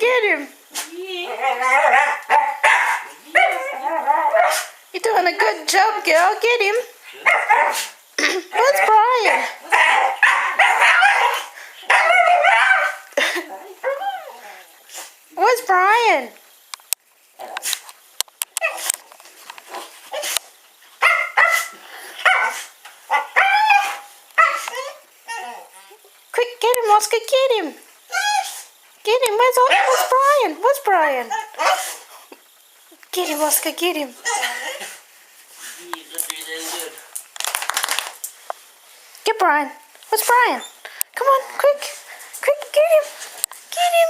get him. You're doing a good job, girl. Get him. Where's Brian? Where's Brian? Quick, get him, Oscar, get him. Get him, where's Brian? Where's Brian? Get him, Oscar, get him. Get Brian. Where's Brian? Come on, quick. Quick, get him. Get him.